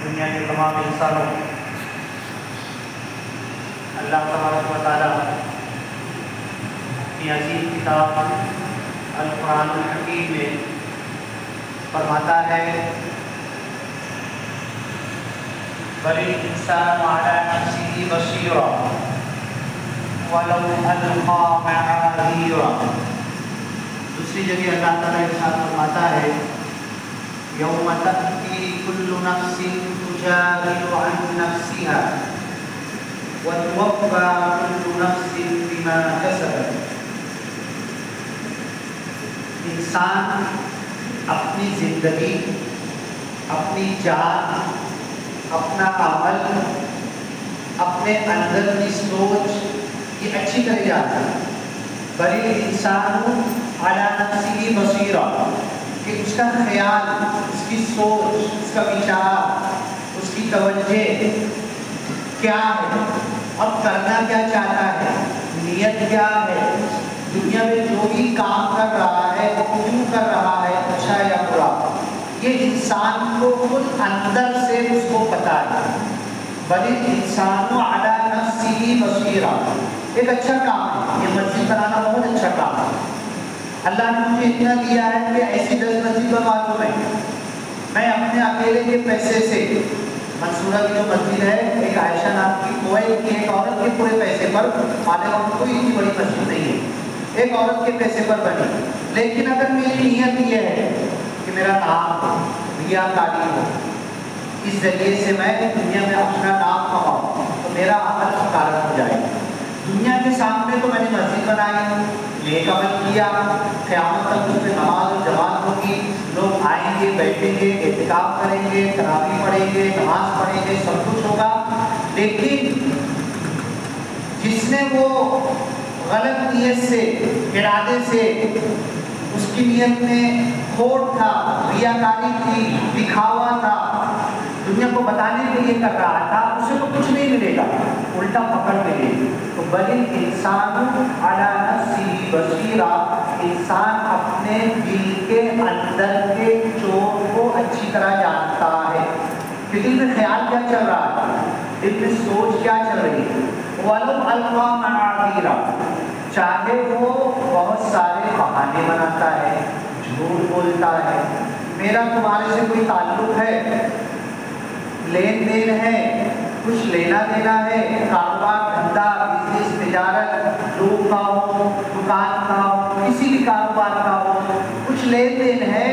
دنیا کے تمام انسانوں اللہ تبارک و تعالیٰ کی عظیم کتاب القرآن الحکیم میں فرماتا ہے بل الانسان علی نفسہ بصیرہ ولو القی معاذیرہ۔ دوسری جگہ اللہ تعالیٰ ارشاد فرماتا ہے یوم تأتی کل نفس تجادل عن نفسها وتوفى كل نفس بما كسبت۔ انسان اپنی زندگی، اپنی جان، اپنا عمل، اپنے اندر کی سوچ یہ اچھی طرح جانتا ہے۔ بل الانسان علی نفسہ بصیرہ، کہ اس کا خیال، اس کی سوچ، اس کا وچار، اس کی توجہ کیا ہے، اب کرنا کیا چاہتا ہے، نیت کیا ہے، دنیا میں جو بھی کام کر رہا ہے وہ کیوں کر رہا ہے، اچھا یا برا، یہ انسان کو خود اندر سے اس کو پتا ہے۔ بل الانسان علی نفسہ بصیرہ، ایک اچھا کام ہے، یہ مسجد بنانا بہت اچھا کام ہے۔ اللہ نے مجھے اتنا دیا ہے کہ ایسی 10 مسجد بنوا دوں میں اپنے اکیلے کے پیسے سے۔ منصورہ کی جو مسجد ہے، ایک عائشہ نام کی کوئل کی ایک عورت کے پورے پیسے پر، مانے وقت کوئی اتنی بڑی مسجد نہیں ہے، ایک عورت کے پیسے پر بنی۔ لیکن اگر میری نیت یہ ہے کہ میرا نام ریاکاری ہو، اس ذریعے سے میں دنیا میں اپنا نام کماؤں، تو میرا عمل حقارت ہو جائے گا۔ دنیا کے سامنے تو میں نے مسجد بنائی، نیک عمل کیا، قیامت تک اس میں نماز و جماعت ہوگی، لوگ آئیں گے، بیٹھیں گے، اعتکاف کریں گے، تراویح پڑھیں گے، نماز پڑھیں گے، سب کچھ ہوگا۔ لیکن جس نے وہ غلط نیت سے، ارادے سے، اس کی نیت میں کھوٹ تھا، ریاکاری تھی، دکھاوا تھا، دنیا کو بتانے کے لیے کر رہا تھا، اسے تو کچھ نہیں ملے گا، الٹا پکڑ ملے گی۔ تو بل الانسان علی نفسہ بصیرہ، انسان اپنے دل کے اندر کے چور کو اچھی طرح جانتا ہے کہ دل میں خیال کیا چل رہا ہے، دل میں سوچ کیا چل رہی ہے۔ وَلَوْ أَلْقَى مَعَاذِيرَ، چاہے وہ بہت سارے بہانے بناتا ہے، جھوٹ بولتا ہے، میرا تمہارے سے کوئی تعلق ہے، لین دین ہے، کچھ لینا دینا ہے، کاروبار، دھندا، بزنس، تجارت، لوگ کا ہو، دکان کا ہو، کسی بھی کاروبار کا ہو، کچھ لین دین ہے،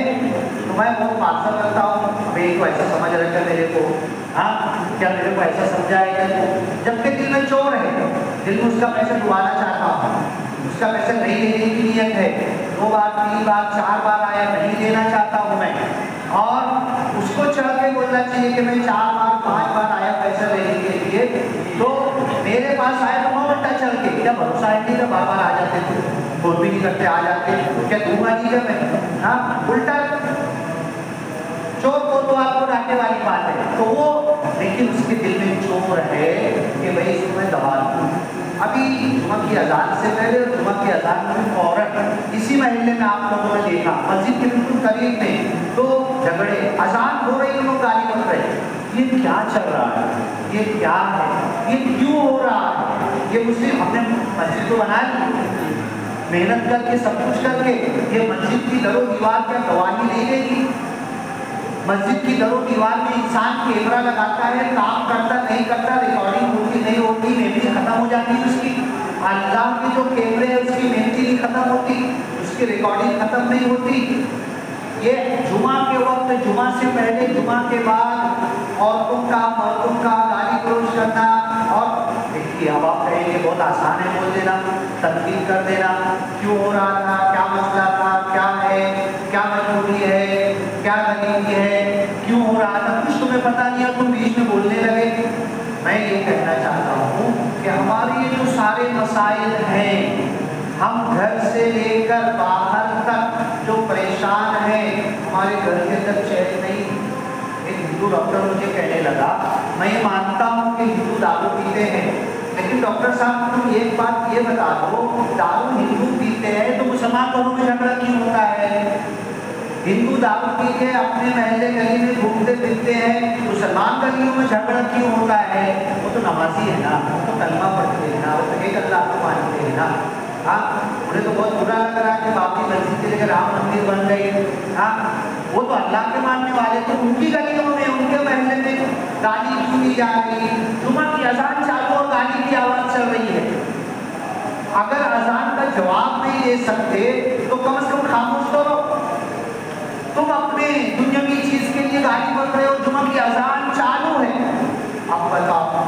تو میں بہت معذرت کرتا ہوں، اب ایک کو ایسا سمجھ رکھا میرے کو، ہاں کیا میرے کو ایسا سمجھائے گا، جبکہ دل میں چور ہے، دل میں اس کا پیسہ ڈبانا چاہتا ہوں، اس کا پیسہ نہیں لینے کی نیت ہے، 2 بار 3 بار 4 بار آیا، نہیں دینا چاہتا ہوں میں، اور اس کو چڑھ کے بولنا چاہیے کہ میں 4 بار 5 بار آیا پیسہ لینے کے لیے، تو میرے پاس آیا تو میں الٹا چل کے، کیا بھروسہ ہے نہیں، بار بار آ جاتے تھے، فون بھی نہیں کرتے، آ جاتے، کیا دوں گا نہیں جب میں، ہاں الٹا چور کو تو آپ کو ڈانٹنے والی بات ہے، تو وہ لیکن اس کے دل میں چور ہے کہ بھائی اس کو میں دبا دوں۔ ابھی جمعہ کی اذان سے پہلے اور جمعہ کی اذان میں فوراً اسی محلے میں آپ لوگوں نے دیکھا، مسجد کے بالکل قریب میں دو جھگڑے، اذان ہو رہی، لوگ گالی بک رہے، یہ کیا چل رہا ہے، یہ کیا ہے، یہ کیوں ہو رہا ہے؟ یہ مسلم ہم نے مسجد کو بنا لی، محنت کر کے سب کچھ کر کے، یہ مسجد کی در و دیوار کیا گواہی نہیں دے گی؟ مسجد کی در و دیوار میں انسان کیمرہ لگاتا ہے، کام کرتا نہیں کرتا، ریکارڈنگ ہوتی نہیں ہوتی، میموری ختم ہو جاتی ہے اس کی، اللہ کے جو کیمرے ہیں اس کی میموری نہیں ختم ہوتی، اس کی ریکارڈنگ ختم نہیں ہوتی۔ یہ جمعہ کے وقت، جمعہ سے پہلے، جمعہ کے بعد عورتوں کا، مردوں کا گالی گلوچ کرنا، اور دیکھیے اب آپ کہیں گے بہت آسان ہے بول دینا، تنقید کر دینا، کیوں ہو رہا تھا، کیا مسئلہ تھا، کیا ہے، کیا مجبوری ہے، کیا غریبی ہے، کیوں ہو رہا تھا، کچھ تمہیں پتہ نہیں ہے، تم بیچ میں بولنے لگے۔ میں یہ کہنا چاہتا ہوں کہ ہمارے یہ جو سارے مسائل ہیں، ہم گھر سے لے کر باہر تک جو پریشان ہیں، ہمارے گھر کے اندر چین نہیں۔ ایک ہندو ڈاکٹر مجھے کہنے لگا، میں یہ مانتا ہوں کہ ہندو دارو پیتے ہیں، لیکن ڈاکٹر صاحب تم ایک بات یہ بتا دو، دارو ہندو پیتے ہیں تو مسلمان دونوں میں جھگڑا کیوں ہوتا ہے؟ ہندو دارو پی کے اپنے محلے گلی میں گھومتے پھرتے ہیں، مسلمان گلیوں میں جھگڑا کیوں ہوتا ہے؟ وہ تو نمازی ہے نا، وہ تو کلمہ پڑھتے ہیں نا، وہ تو ایک اللہ کو مانتے ہیں نا۔ ہاں، انہیں تو بہت برا لگ رہا ہے کہ بابری مسجد کی جگہ رام مندر بن گئی۔ ہاں، وہ تو اللہ کے ماننے والے، تو ان کی گلیوں میں ان کے محلے میں گالی کیوں دی جا رہی ہے؟ جمعہ کی اذان چالو اور گالی کی آواز چل رہی ہے۔ اگر اذان کا جواب نہیں دے سکتے تو کم از کم خاموش تو رہو۔ تم اپنے دنیاوی چیز کے لیے گالی بک رہے ہو، جمعہ کی اذان چالو ہے۔ اب بتاؤ،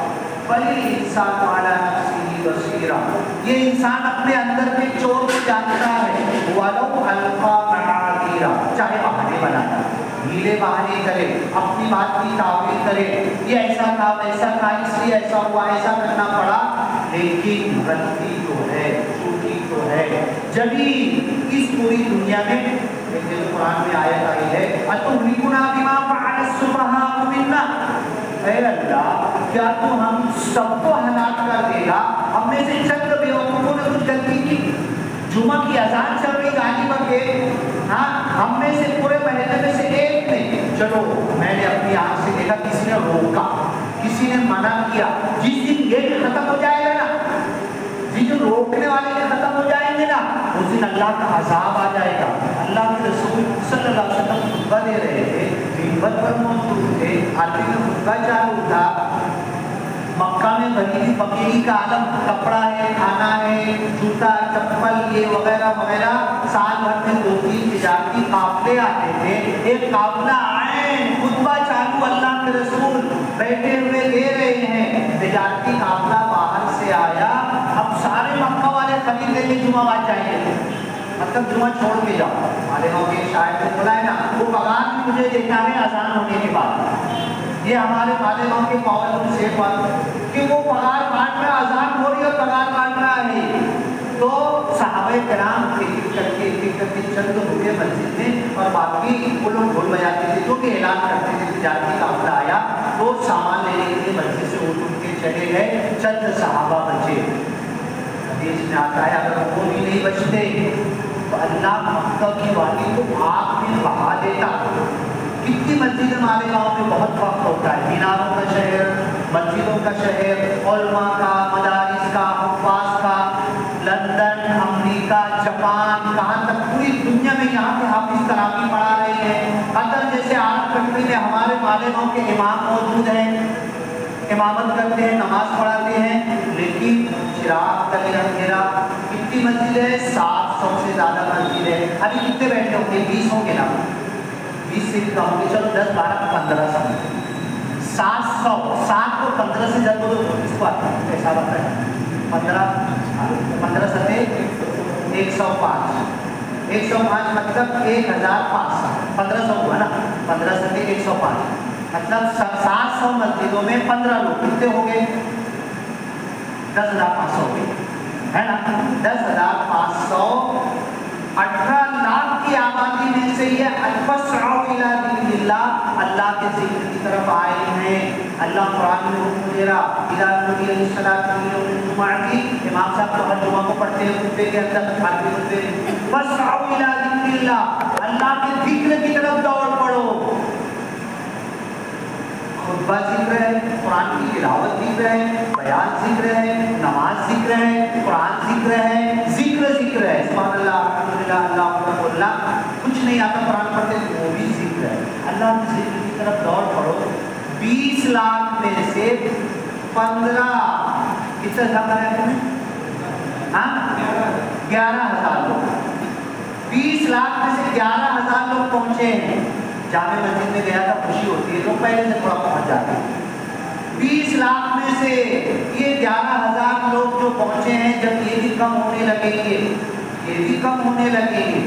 بلی انسان علی نفسہ بصیرہ، یہ انسان اپنے اندر کے چور کو جانتا ہے۔ وَلَوْ أَلْقَىٰ مَعَاذِيرًا، چاہے بہانے بناتا، ہیلے بہانے کرے، اپنی بات کی تعویل کرے، یہ ایسا تھا ویسا تھا اس لیے ایسا ہوا، ایسا کرنا پڑا، لیکن غلطی تو ہے، چھوٹی تو ہے۔ جبھی اس پوری دنیا میں ایک قرآن میں آیت آئی ہے، أَتُهْلِكُنَا بِمَا فَعَلَ السُّفَهَاءُ مِنَّا، اے اللہ کیا تو ہم سب کو ہلاک کر دے گا؟ ہم میں سے چند بیوقوفوں نے کچھ غلطی کی، جمعہ کی اذان چل رہی گالی بکے، ہاں ہم میں سے پورے محلے میں سے ایک نے، چلو میں نے اپنی آنکھ سے دیکھا کسی نے روکا، کسی نے منع کیا، جس دن یہ ختم ہو جائے گا نا، جس دن روکنے والے کے ختم ہو جائیں گے نا، اس دن اللہ کا عذاب آ جائے گا۔ اللہ کے رسول صلی اللہ علیہ وسلم خطبہ دے رہے تھے، منبر پر موجود تھے، عربی میں خطبہ چالو تھا، مکہ میں غریبی فقیری کا عالم، کپڑا ہے، کھانا ہے، جوتا چپل یہ وغیرہ وغیرہ، سال بھر میں 2-3 تجارتی قافلے آتے تھے، ایک قافلہ آئے، خطبہ چالو، اللہ کے رسول بیٹھے ہوئے دے رہے ہیں، تجارتی قافلہ باہر سے آیا، اب سارے مکہ والے خرید لیں گے، جمعہ بعد جائیں گے، مطلب جمعہ چھوڑ کے جاؤ۔ ہمارے وہاں کے شاعر نے بولا ہے نا، وہ پگان بھی مجھے دیتا ہے اذان ہونے کے بعد، یہ ہمارے مالیگاؤں کے پاور سے بات کہ وہ پگار بانٹ رہا، اذان ہو رہی ہے اور پگار بانٹ رہا ہے۔ تو صحابہ کرام ایک کر کے چند رکے مسجد میں، اور باقی وہ لوگ ڈھول بجاتے تھے، جو کہ اعلان کرتے تھے تجارتی قافلہ آیا، تو سامان لینے کے لیے مسجد سے اٹھ کے چلے گئے، چند صحابہ بچے۔ حدیث میں آتا ہے اگر وہ بھی نہیں بچتے تو اللہ مکہ کی وادی کو آگ میں بہا دیتا۔ کتنی مسجد ہمارے گاؤں میں بہت وقت ہوتا ہے، میناروں کا شہر، مسجدوں کا شہر، علماء کا، مدارس کا، حفاظ کا، لندن، امریکہ، جاپان، کہاں تک پوری دنیا میں یہاں کے حافظ تراویح پڑھا رہے ہیں۔ قطر جیسے عرب کنٹری میں ہمارے مالیگاؤں کے امام موجود ہیں، امامت کرتے ہیں، نماز پڑھاتے ہیں، لیکن چراغ تلے اندھیرا۔ کتنی مسجد ہے؟ 700 سے زیادہ مسجد ہے۔ ابھی کتنے بیٹھے ہوں گے؟ 20 ہوں گے نا، 20 سے کم ہوں گے، چلو 10 12 1500 700، 7 کو 15 سے زیادہ تو اس کو ایسا بتا ہے 15 ستے 105، 105 مطلب 1500، 1500 ہوا نا، 15 ستے 105 مطلب 700 مسجدوں میں 15 لوگ کتنے ہو گئے؟ 10,500 ہو گئے، ہے نا؟ 10,500 18 لاکھ کی آبادی میں سے یہ فَاسْعَوْا إِلَىٰ ذِكْرِ اللَّهِ، اللہ کے ذکر کی طرف آئے ہیں۔ اللہ قرآن میں حکم دے رہا، إِذَا نُودِيَ لِلصَّلَاةِ مِن يَوْمِ الْجُمُعَةِ، امام صاحب تو ہر جمعہ کو پڑھتے ہیں خطبے کے اندر، عربی خطبے میں، فَاسْعَوْا إِلَىٰ ذِكْرِ اللَّهِ، اللہ کے ذکر کی طرف دوڑ پڑو۔ خطبہ ذکر ہے، قرآن کی تلاوت ذکر ہے، بیان ذکر ہے، نماز ذکر ہے، قرآن ذکر ہے، ذکر ہے، سبحان اللہ، الحمدللہ، اللہ اکبر، اللہ کچھ نہیں آتا قرآن پڑھتے تو وہ بھی ذکر ہے۔ اللہ کے ذکر کی طرف دوڑ پڑو۔ 20 لاکھ میں سے 15 کتنا زیادہ ہے تمہیں؟ ہاں 11,000 لوگ، 20 لاکھ میں سے 11,000 لوگ پہنچے ہیں۔ جامع مسجد میں گیا تھا، خوشی ہوتی ہے، لوگ پہلے سے تھوڑا پہنچ جاتے ہیں۔ 20 لاکھ میں سے یہ 11,000 لوگ جو پہنچے ہیں، جب یہ بھی کم ہونے لگیں گے، یہ بھی کم ہونے لگیں گے،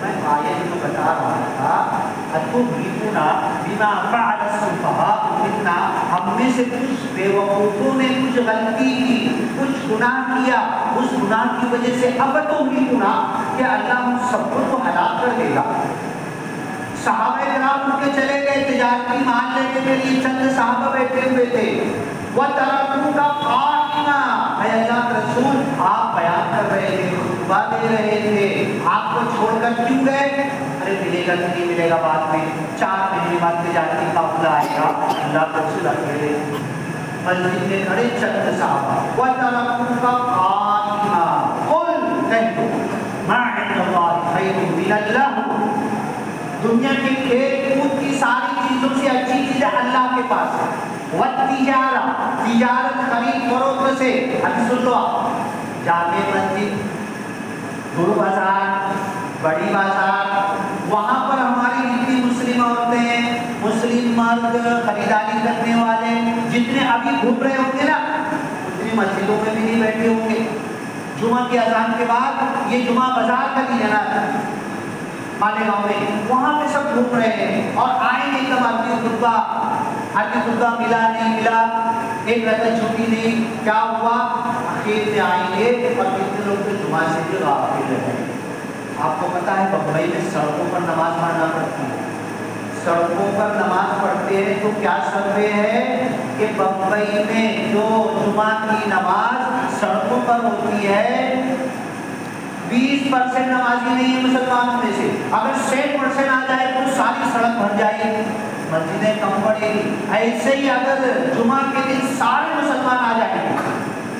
میں آیت جو بتا رہا تھا، أَتُهْلِكُنَا بِمَا فَعَلَ السُّفَهَاءُ مِنَّا، ہم میں سے کچھ بے وقوفوں نے کچھ غلطی کی، کچھ گناہ کیا، اس گناہ کی وجہ سے أَتُهْلِكُنَا، کہ اللہ ہم سب کو تو ہلاک کر دے گا۔ صحابہ کرام اٹھ کے چلے گئے تجارتی مال لینے کے لیے، چند صحابہ بیٹھے ہوئے تھے، وَتَرَكُوكَ قَائِمًا، اے اللہ کے رسول آپ بیان کر رہے تھے، خطبہ دے رہے تھے، آپ کو چھوڑ کر کیوں گئے؟ ارے سے ملے گا کہ نہیں ملے گا بعد میں، 4 مہینے بعد تجارتی قافلہ آئے گا، اللہ کو صلح کرے، مسجد میں کھڑے چند صحابہ وَتَرَكُوكَ قَائِمًا قُلْ کہہ دو مَا عِندَ اللَّهِ خَيْرٌ مِنَ اللَّهِ، دنیا کے کھیل کود کی ساری چیزوں سے اچھی چیز اللہ کے پاس ہے، وَالتِّجَارَةُ تجارت خرید فروخت سے، ابھی سن لو آپ، جامع مسجد، گرو بازار، بڑی بازار، وہاں پر ہماری جتنی مسلم عورتیں ہیں، مسلم مرد، خریداری کرنے والے جتنے ابھی گھوم رہے ہوں گے نا، اتنی مسجدوں میں بھی نہیں بیٹھے ہوں گے۔ جمعہ کی اذان کے بعد یہ جمعہ بازار کا دن ہے نا مالیگاؤں میں، وہاں پہ سب گھوم رہے ہیں اور آئیں گے تب عربی خطبہ ملا نہیں ملا، ایک رکعت چھٹی نہیں، کیا ہوا، اخیر میں آئیں گے اور کتنے لوگ تو جمعہ سے بھی غافل رہے۔ آپ کو پتا ہے بمبئی میں سڑکوں پر نماز پڑھنا پڑتی ہے، سڑکوں پر نماز پڑھتے ہیں تو کیا سروے ہے کہ بمبئی میں جو جمعہ کی نماز سڑکوں پر ہوتی ہے 20% نمازی نہیں ہے مسلمانوں میں سے، اگر 100% آ جائے تو ساری سڑک بھر جائے گی، مسجدیں کم پڑے گی۔ ایسے ہی اگر جمعہ کے دن سارے مسلمان آ جائیں گے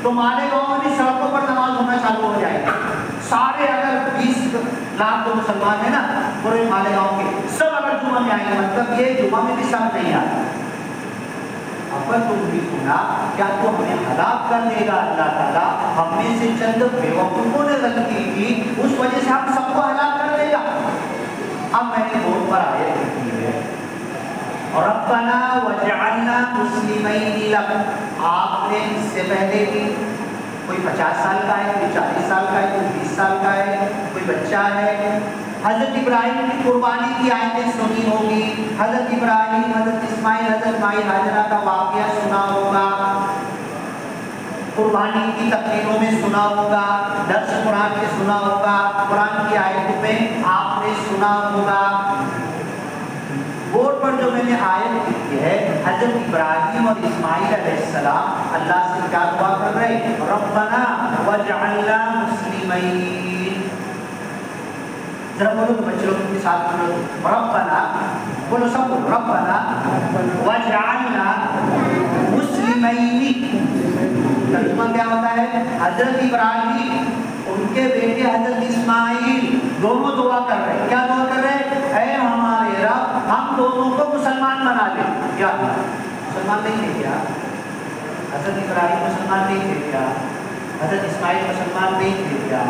تو مالیگاؤں میں بھی سڑکوں پر نماز ہونا چالو ہو جائے گی، سارے اگر 20 لاکھ تو مسلمان ہیں نا پورے مالیگاؤں کے، سب اگر جمعہ میں آئیں گے، مطلب یہ جمعہ میں بھی سب نہیں آئے۔ اب تم بھی سنا کیا تو ہمیں ہلاک کر دے گا اللہ تعالیٰ، ہم میں سے چند بیوقوفوں نے غلطی کی اس وجہ سے ہم سب کو ہلاک کر دے گا۔ اب میں نے بہت پر آیت لکھی ہے، ربنا وجعلنا مسلمین لک، آپ نے اس سے پہلے بھی کوئی 50 سال کا ہے، کوئی 40 سال کا ہے، کوئی 20 سال کا ہے، کوئی بچہ ہے، حضرت ابراہیم کی قربانی کی آیتیں سنی ہوگی، حضرت ابراہیم، حضرت اسماعیل، حضرت مائی ہاجرہ کا واقعہ سنا ہوگا، قربانی کی تقریروں میں سنا ہوگا، درس قرآن میں سنا ہوگا، قرآن کی آیتوں میں آپ نے سنا ہوگا۔ بورڈ پر جو میں نے آیت لکھی ہے، حضرت ابراہیم اور اسماعیل علیہ السلام اللہ سے کیا دعا کر رہے، ربنا وجعلنا مسلمین، ذرا بولو تو بچے لوگ کے ساتھ بولو، ربنا، بولو سب بولو، ربنا وجعلنا مسلمین، ترجمہ کیا ہوتا ہے، حضرت ابراہیم ان کے بیٹے حضرت اسماعیل دونوں دعا کر رہے ہیں، کیا دعا کر رہے ہیں، اے ہمارے رب ہم دونوں کو مسلمان بنا لے۔ کیا مسلمان نہیں تھے کیا؟ حضرت ابراہیم مسلمان نہیں تھے کیا؟ حضرت اسماعیل مسلمان نہیں تھے کیا؟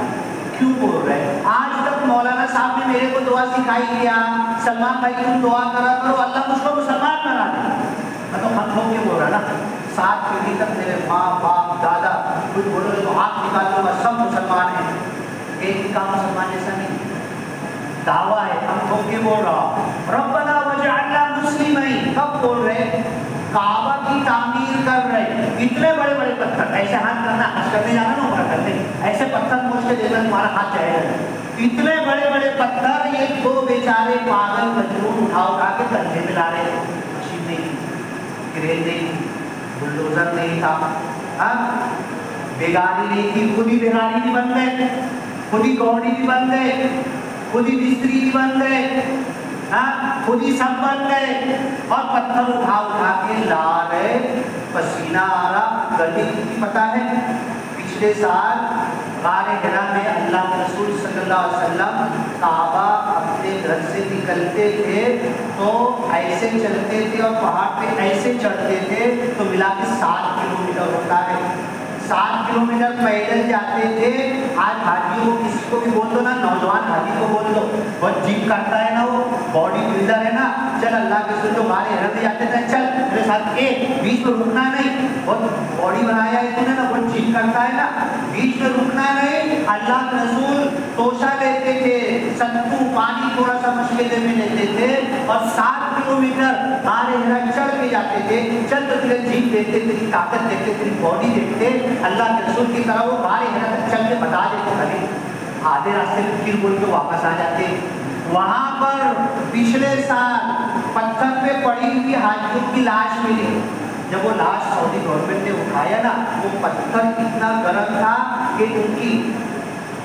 کیوں بول رہے ہیں؟ آج تک مولانا صاحب نے میرے کو دعا سکھائی کیا، سلمان بھائی تم دعا کرا کرو اللہ مجھ کو مسلمان بنا دے، میں تو ہم لوگ کے بول رہا نا، 7 پیڑھی تک میرے ماں باپ دادا کچھ بولو تو ہاتھ نکال لوں گا، سب مسلمان ہیں، ایک کا مسلمان جیسا نہیں، دعویٰ ہے، ہم لوگ کے بول رہا ہوں، ربنا وجعلنا مسلمین، کب بول رہے، کعبہ کی تعمیر کر رہے، اتنے بڑے بڑے پتھر، ایسے ہاتھ کرنا، حج کرنے جانا نا عمرہ کرنے، ایسے پتھر مجھ کے دینا تمہارا ہاتھ جائے گا، اتنے بڑے بڑے پتھر یہ 2 بیچارے پاگل مجنون اٹھا کے کندھے میں لا رہے، مشین نہیں تھی، کریل نہیں تھی، بلڈوزر نہیں تھا، بیگاری نہیں تھی، خود ہی بیگاری بھی بن گئے، خود ہی گوڑی بھی بن گئے، خود ہی مستری بھی بن گئے، خود ہی سب بن گئے، اور پتھر اٹھا کے لا رہے، پسینہ آ رہا، گرمی کی پتہ ہے، پچھلے سال غار حرا میں اللہ کے رسول صلی اللہ علیہ وسلم کعبہ اپنے گھر سے نکلتے تھے تو ایسے چلتے تھے اور پہاڑ پہ ایسے چڑھتے تھے تو ملا کے 7 کلومیٹر ہوتا ہے، 7 کلومیٹر پیدل جاتے تھے۔ آج حاجیوں کو کسی کو بھی بول دو نا، نوجوان حاجی کو بول دو، بہت جم کرتا ہے نا، وہ باڈی بلڈر ہے نا، چل اللہ کے رسول جو غار حرا میں جاتے تھے، چل میرے ساتھ بیچ میں رکنا نہیں، بہت باڈی بنایا ہے تو نے نا، بہت جم کرتا ہے نا، بیچ میں رکنا نہیں۔ اللہ کے رسول توشہ لیتے تھے، ستو پانی تھوڑا سا مشکلے میں لیتے تھے اور 7 کلومیٹر غار حرا چڑھ کے جاتے تھے، چل تو تیرے جم دیکھتے، تیری طاقت دیکھتے، تیری باڈی دیکھتے، اللہ کے رسول کی طرح وہ غار حرا تک چل کے بتا دیتے، خالی آدھے راستے میں پھر بول کے واپس آ جاتے۔ وہاں پر پچھلے سال پتھر پہ پڑی ہوئی حاجیوں کی لاش ملی، جب وہ لاش سعودی گورنمنٹ نے اٹھایا نا، وہ پتھر اتنا گرم تھا کہ ان کی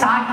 60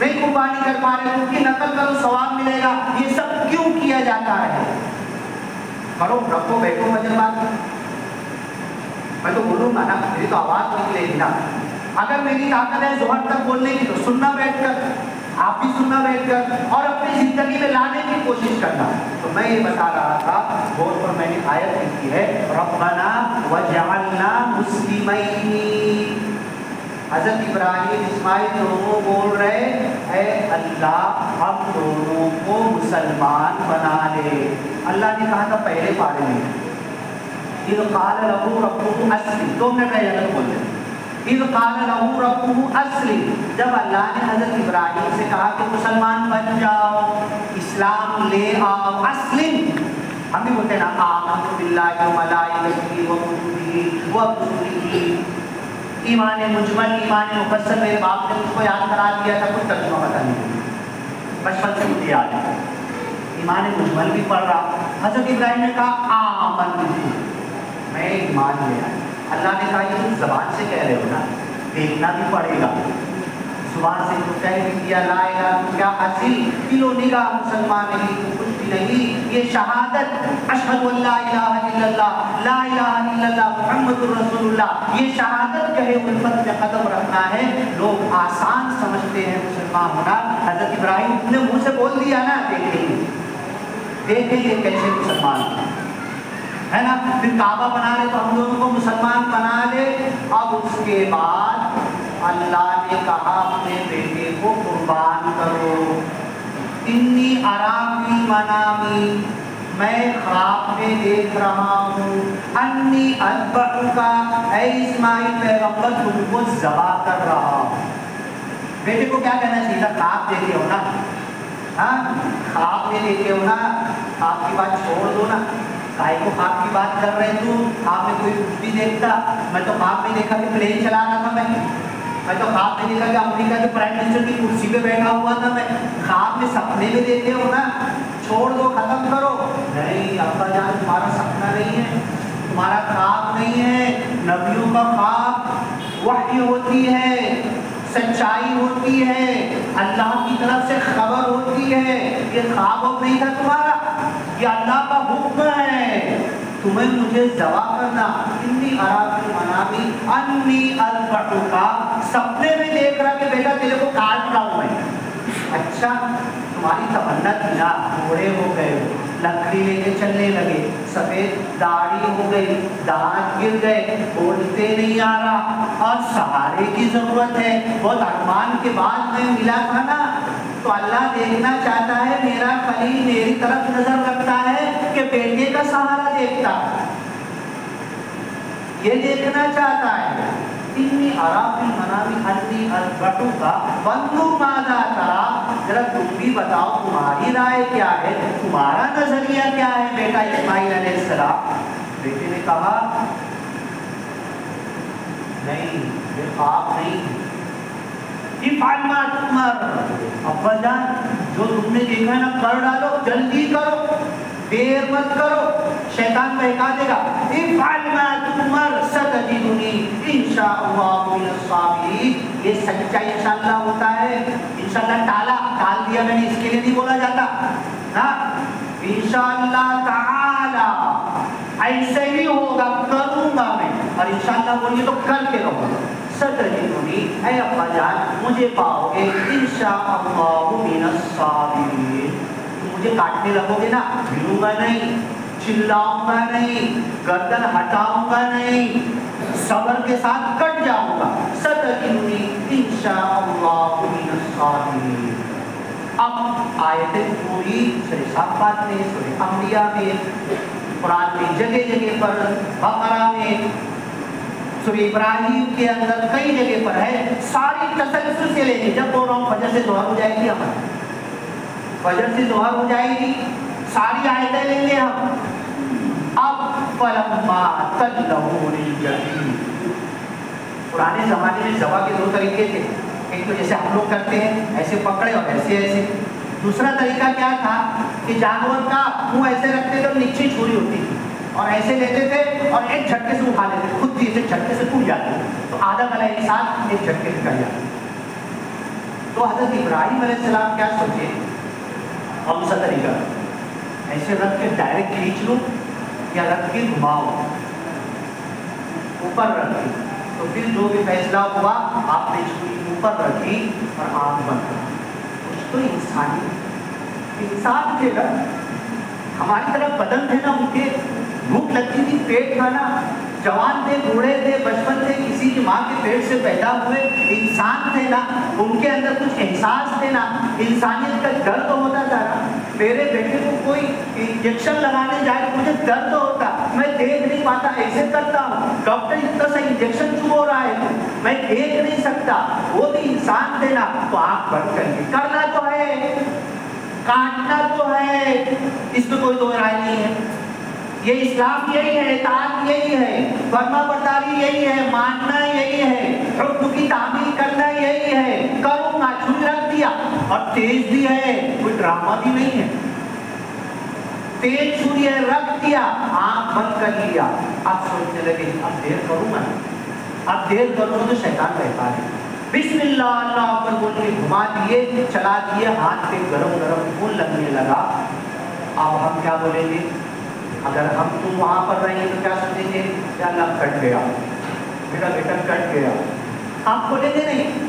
نہیں قربانی کر پا رہے ان کی نقل کرو ثواب ملے گا. یہ سب کیوں کیا جاتا ہے؟ کرو رکھو بیٹھو وجہ بات. میں تو بولوں گا نا, میری تو آواز نکلے گی نا. اگر میری طاقت ہے ظہر تک بولنے کی تو سننا بیٹھ کر, آپ بھی سننا بیٹھ کر, اور اپنی زندگی میں لانے کی کوشش کرنا. تو میں یہ بتا رہا تھا, بہت پر میں نے آیت لکھی ہے, ربنا وجعلنا مسلمین. حضرت ابراہیم اسماعیل دونوں بول رہے, اے اللہ ہم دونوں کو مسلمان بنا لے. اللہ نے کہا تھا پہلے پارے میں, اذ قال له ربه اسلم. 2 منٹ رہ جائے بول رہے, اذ قال له ربه اسلم. جب اللہ نے حضرت ابراہیم سے کہا کہ مسلمان بن جاؤ, اسلام لے آؤ, اسلم. ہم بھی بولتے ہیں نا آمنت باللہ وملائکتہ وکتبہ ورسلہ. ایمان مجمل, ایمان مفصل میرے باپ نے مجھ کو یاد کرا دیا تھا, کچھ ترجمہ پتہ نہیں, بچپن سے مجھے یاد ہے. ایمان مجمل بھی پڑھ رہا. حضرت ابراہیم نے کہا آمنت, میں ایمان لے آیا. اللہ نے کہا یہ تم زبان سے کہہ رہے ہو نا, دیکھنا بھی پڑے گا. زبان سے تو کہہ بھی دیا لا الہ, کیا حاصل دل و نگاہ مسلمان نہیں, کچھ بھی نہیں. یہ شہادت اشہد ان لا الہ الا اللہ, لا الہ الا اللہ محمد رسول اللہ, یہ شہادت کہے الفت میں قدم رکھنا ہے. لوگ آسان سمجھتے ہیں مسلمان ہونا. حضرت ابراہیم نے منہ سے بول دیا نا, دیکھیں یہ کیسے مسلمان ہے نا. پھر کعبہ بنا لے تو ہم دونوں کو مسلمان بنا لے. اب اس کے بعد اللہ نے کہا اپنے بیٹے کو قربان کرو. انی ارا فی منامی, میں خواب میں دیکھ رہا ہوں, انی اذبحک, اے اسماعیل پیغمبر تم کو ذبح کر رہا ہوں. بیٹے کو کیا کہنا چاہیے تھا, خواب دیکھے ہو نا, ہاں خواب میں دیکھے ہو نا, خواب کی بات چھوڑ دو نا. کائے کو خواب کی بات کر رہے تو خواب میں کوئی کچھ بھی دیکھتا. میں تو خواب میں دیکھا کہ پلین چلا رہا تھا, میں تو خواب میں دیکھا کہ امریکہ کے پرائم منسٹر کی کرسی پہ بیٹھا ہوا تھا. میں خواب میں سپنے میں دیکھے ہو نا, چھوڑ دو ختم کرو. نہیں ابا جان تمہارا سپنا نہیں ہے, تمہارا خواب نہیں ہے. نبیوں کا خواب وحی ہوتی ہے, سچائی ہوتی ہے, اللہ کی طرف سے خبر ہوتی ہے. یہ خواب نہیں تھا تمہارا, یہ اللہ کا حکم ہے تمہیں مجھے ذبح کرنا. انی ارا فی منامی انی اذبحک, سپنے میں دیکھ رہا کہ بیٹا تیرے کو کاٹ رہا ہوں میں. اچھا تمہاری تمنا تھی نا, بوڑھے ہو گئے, لکڑی لے کے چلنے لگے, سفید داڑھی ہو گئی, دانت گر گئے, بولتے نہیں آ رہا, اور سہارے کی ضرورت ہے. بہت ارمان کے بعد میں ملا تھا نا, تو اللہ دیکھنا چاہتا ہے میرا خلیل میری طرف نظر رکھتا ہے کہ بیٹے کا سہارا دیکھتا, یہ دیکھنا چاہتا ہے. انی ارا فی منامی انی اذبحک فانظر ماذا تری, ذرا تم بھی بتاؤ تمہاری رائے کیا ہے, تمہارا نظریہ کیا ہے بیٹا اسماعیل علیہ السلام. بیٹے نے کہا نہیں یہ خواب نہیں, افعل ما تؤمر. ابا جان جو تم نے دیکھا ہے نا کر ڈالو, جلدی کرو, دیر مت کرو, شیطان بہکا دے گا. افعل ما تؤمر ستجدنی انشاءاللہ من الصابرین. یہ سچا انشاءاللہ ہوتا ہے. انشاءاللہ ٹال دیا میں نے, اس کے لیے نہیں بولا جاتا ہاں. انشاءاللہ تعالی ایسے ہی ہوگا, کروں گا میں, اور انشاءاللہ بولیے تو کر کے رہوں گا. ستجدنی, اے ابا جان مجھے پاؤ گے انشاءاللہ من الصابرین. مجھے کاٹنے لگو گے نا, ہلوں گا نہیں, چلاؤں گا نہیں, گردن ہٹاؤں گا نہیں, صبر کے ساتھ کٹ جاؤں گا. ستجدنی انشاءاللہ من الصابرین. اب آیتیں پوری سورہ صافات میں, سورہ انبیاء میں, قرآن میں جگہ جگہ پر, بقرہ میں, سورہ ابراہیم کے اندر کئی جگہ پر ہے. ساری تسلسل سے لے کے, جب بول رہا ہوں فجر سے ظہر ہو جائے گی, ہماری فجر سے ظہر ہو جائے گی, ساری آیتیں لیں گے ہم. اب فلما تلہ للجبین, پرانے زمانے میں ذبح کے 2 طریقے تھے. ایک تو جیسے ہم لوگ کرتے ہیں ایسے پکڑے اور ایسے ایسے. دوسرا طریقہ کیا تھا کہ جانور کا منہ ایسے رکھتے تھے, نیچے چھری ہوتی تھی, اور ایسے لیتے تھے اور ایک جھٹکے سے اٹھا لیتے, خود بھی ایسے جھٹکے سے ٹوٹ جاتے, تو آدھا گلا ایک ساتھ ایک جھٹکے سے کٹ جاتا. تو حضرت ابراہیم علیہ السلام کیا سوچے، کون سا طریقہ، ایسے رکھ کے ڈائریکٹ کھینچ لوں یا رکھ کے گھماؤ، اوپر رکھی. تو پھر جو بھی فیصلہ ہوا آپ نے چھری اوپر رکھی اور آنکھ بند کر. کچھ تو انسان تھے نا، ہماری طرف بدن تھے نا، ان کے بھوک لگتی تھی، پیٹ کھانا، جوان تھے، بوڑھے تھے، بچپن تھے، کسی کی ماں کے پیٹ سے پیدا ہوئے انسان تھے نا، ان کے اندر کچھ احساس تھے نا، انسانیت کا درد ہوتا تھا نا. میرے بیٹے کو کوئی انجیکشن لگانے جائے تو مجھے درد ہوتا، میں دیکھ نہیں پاتا، ایسے کرتا ہوں، ڈاکٹر اتنا سا انجیکشن چو ہو رہا ہے میں دیکھ نہیں سکتا. وہ بھی انسان تھے نا. تو آنکھ بند کر کے کرنا تو ہے، کاٹنا تو ہے، اس میں کوئی دو رائے نہیں ہے. یہ اسلام یہی ہے، اطاعت یہی ہے، فرما برداری یہی ہے، ماننا یہی ہے، حکم کی تعمیل کرنا یہی ہے. کروں گا، چھری رکھ دیا، اور تیز بھی ہے، کوئی ڈرامہ بھی نہیں ہے، تیز چھری ہے، رکھ دیا، آنکھ بند کر لیا. اب سوچنے لگے اب دیر کروں گا، اب دیر کروں تو شیطان رہتا ہے. بسم اللہ اللہ اکبر بول کے گھما دیے، چلا دیے، ہاتھ پہ گرم گرم خون لگنے لگا. اب ہم کیا بولیں گے؟ اگر ہم تم وہاں پر رہیں تو کیا سمجھیں گے کہ اللہ کٹ گیا، میرا بیٹا کٹ گیا. آپ بولیں گے نہیں،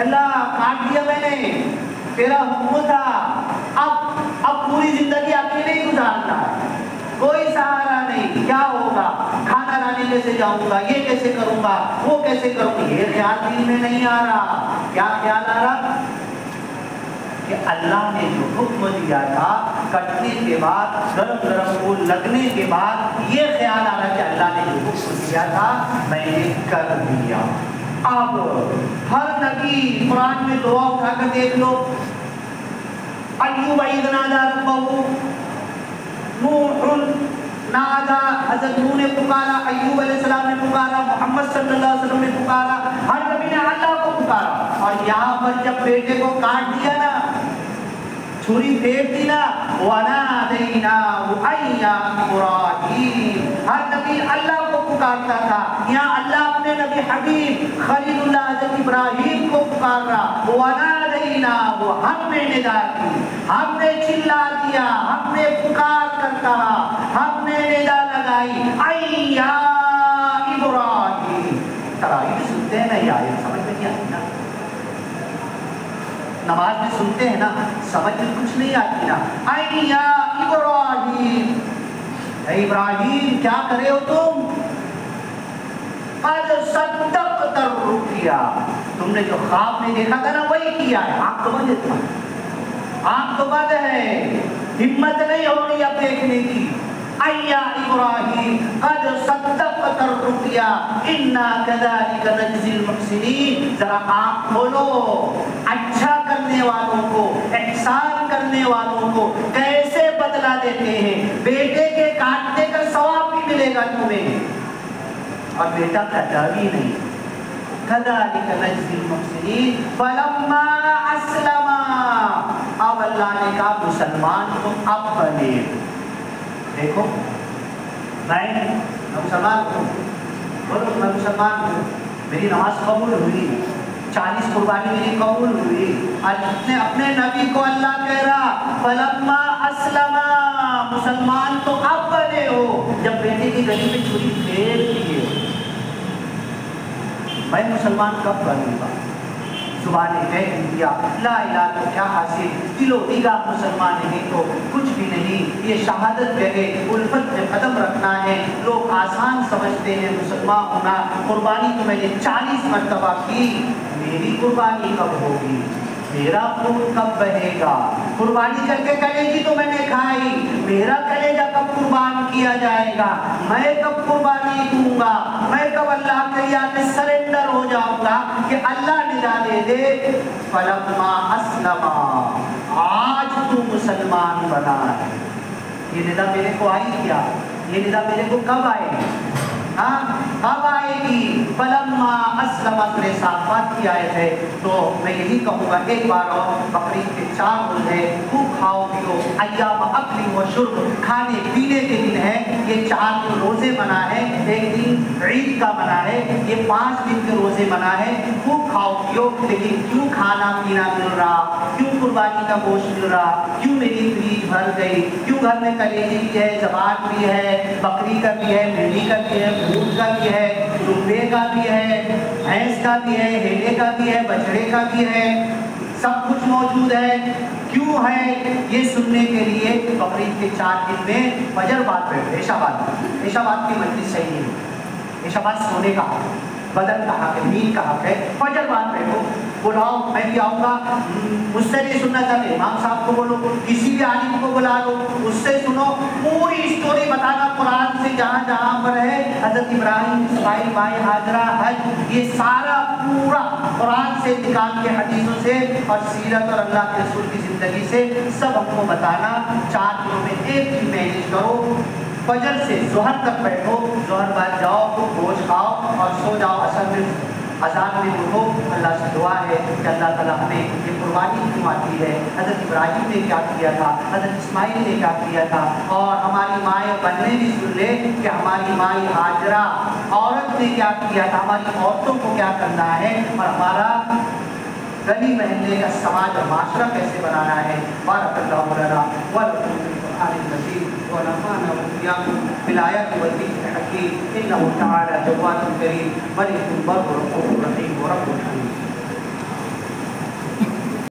اللہ کاٹ دیا میں نے، تیرا حکم تھا، اب پوری زندگی اکیلے ہی گزارنا ہے، کوئی سہارا نہیں، کیا ہوگا، کھانا لانے کیسے جاؤں گا، یہ کیسے کروں گا، وہ کیسے کروں گا. یہ خیال دل میں نہیں آ رہا. کیا خیال آ رہا؟ کہ اللہ نے جو حکم دیا تھا کٹنے کے بعد، گرم گرم کو لگنے کے بعد، یہ خیال آ رہا کہ اللہ نے جو حکم دیا تھا میں نے کر دیا. اب ہر نبی قرآن میں دعا اٹھا کر دیکھ لو. ایوب اذ نادى ربه، نوح نادا، حضرت نوح نے پکارا، ایوب علیہ السلام نے پکارا، محمد صلی اللہ علیہ وسلم نے پکارا، ہر نبی نے اللہ کو پکارا. اور یہاں پر جب بیٹے کو کاٹ دیا نا، چھری پھینک دی نا، وَنَادَيْنَاهُ أَن يَا إِبْرَاهِيمُ، ہر نبی اللہ کو پکارتا تھا. یہاں اللہ اپنے نبی حبیب خلیل اللہ حضرت ابراہیم کو پکار رہا. وَنَادَيْنَاهُ، ہم نے ندا کی، ہم نے چلا دیا، ہم نے پکار کر کہا، ہم نے ندا لگائی، اَن يَا إِبْرَاهِيمُ. تراویح سنتے ہیں نا، یہ آیت سمجھ میں نہیں آتی نا، نماز میں سنتے ہیں نا، سمجھ میں کچھ نہیں آتی نا. اَن يَا إِبْرَاهِيمُ، اے ابراہیم کیا کرے ہو تم؟ قَدْ صَدَّقْتَ الرُّؤْيَا، تم نے جو خواب میں دیکھا تھا نا وہی کیا ہے. آنکھ تو بند ہے، آنکھ تو بند ہے، ہمت نہیں ہو رہی اب دیکھنے کی. اَن يَا إِبْرَاهِيمُ قَدْ صَدَّقْتَ الرُّؤْيَا إِنَّا كَذَلِكَ نَجْزِي الْمُحْسِنِينَ. ذرا آنکھ کھولو، اچھا کرنے والوں کو، احسان کرنے والوں کو کیسے بدلہ دیتے ہیں. بیٹے کے کاٹنے کا ثواب بھی ملے گا تمہیں، اور بیٹا کٹا بھی نہیں. كَذَلِكَ نَجْزِي الْمُحْسِنِينَ فَلَمَّا أَسْلَمَا، اب اللہ نے کہا مسلمان تو اب بنے. دیکھو میں مسلمان ہوں، بولو میں مسلمان ہوں، میری نماز قبول ہوئی، 40 قربانی میری قبول ہوئی. اپنے نبی کو اللہ کہہ رہا فلما اسلما، مسلمان تو اب بنے ہو جب بیٹے کی گلی میں چھری پھینک دیے. میں مسلمان کب بنوں گا؟ زبان کہہ دیا لا الہ تو کیا حاصل، دل و دیگا مسلمان نہیں تو کچھ بھی نہیں. یہ شہادت کہے، الفت میں قدم رکھنا ہے. لوگ آسان سمجھتے ہیں مسلمان ہونا. قربانی تو میں نے 40 مرتبہ کی، میری قربانی کب ہوگی؟ میرا خون کب بہے گا؟ قربانی کر کے کلیجی تو میں نے کھائی، میرا کلیجہ کب قربان کیا جائے گا؟ میں کب قربانی دوں گا؟ میں کب اللہ کے یاد میں سرنڈر ہو جاؤں گا کہ اللہ ندا دے دے فلما اسلما، آج تو مسلمان بنا ہے. یہ ندا میرے کو آئی کیا؟ یہ ندا میرے کو کب آئے گی؟ کب آئے گی؟ فلما فلما اسلم سورہ صافات کی آیت ہے. تو میں یہی کہوں گا ایک بار اور بقرعید کے 4 روز ہے, خوب کھاؤ پیو, ایام اکل و شرب, کھانے پینے کے دن ہے. یہ 4 دن روزے بنا ہے, ایک دن عید کا بنا ہے, یہ 5 دن کے روزے بنا ہے. خوب کھاؤ پیو, لیکن کیوں کھانا پینا مل رہا, کیوں قربانی کا گوشت مل رہا, کیوں میری فریج بھر گئی, کیوں گھر میں کلیجی بھی ہے, زبان بھی ہے, بکری کا بھی ہے, بھیڑی کا بھی ہے, اونٹ کا بھی ہے, روپے کا بھی ہے, بھینس کا بھی ہے, ہیلے کا بھی ہے, بچڑے کا بھی ہے, سب کچھ موجود ہے. کیوں ہے یہ سننے کے لیے بقرعید کے 4 دن میں فجر بعد بیٹھو. عشاء بعد کی مجلس صحیح ہے. عشاء بعد سونے کا حق, بدن کا حق ہے, نیند کا حق ہے. فجر بعد بیٹھو, بلاؤ, میں بھی آؤں گا, مجھ سے نہیں سننا چاہتے امام صاحب کو بولو, کسی بھی عالم کو بلا لو, اس سے سنو, پوری اسٹوری بتانا قرآن سے جہاں جہاں پر ہے. حضرت ابراہیم, اسماعیل, مائی ہاجرہ, حج, یہ سارا پورا قرآن سے نکال کے حدیثوں سے اور سیرت اور اللہ کے رسول کی زندگی سے سب ہم کو بتانا. 4 دنوں میں ایک دن مینیج کرو, فجر سے ظہر تک بیٹھو, ظہر بعد جاؤ, گوشت کھاؤ اور سو جاؤ. اصل میں اذان میں اٹھو. اللہ سے دعا ہے کہ اللہ تعالیٰ ہمیں یہ قربانی کیوں آتی ہے, حضرت ابراہیم نے کیا کیا تھا, حضرت اسماعیل نے کیا کیا تھا, اور ہماری مائیں بننے بھی سن لے کہ ہماری مائی ہاجرہ عورت نے کیا کیا تھا, ہماری عورتوں کو کیا کرنا ہے, اور ہمارا گلی محلے کا سماج اور معاشرہ کیسے بنانا ہے. بارک اللہ لنا ولکم فی القرآن المجید ونفعنا وإياكم بالآيات والذكر الحكيم إنه تعالى جواد كريم ملك بر رؤوف رحيم ورب العالمين.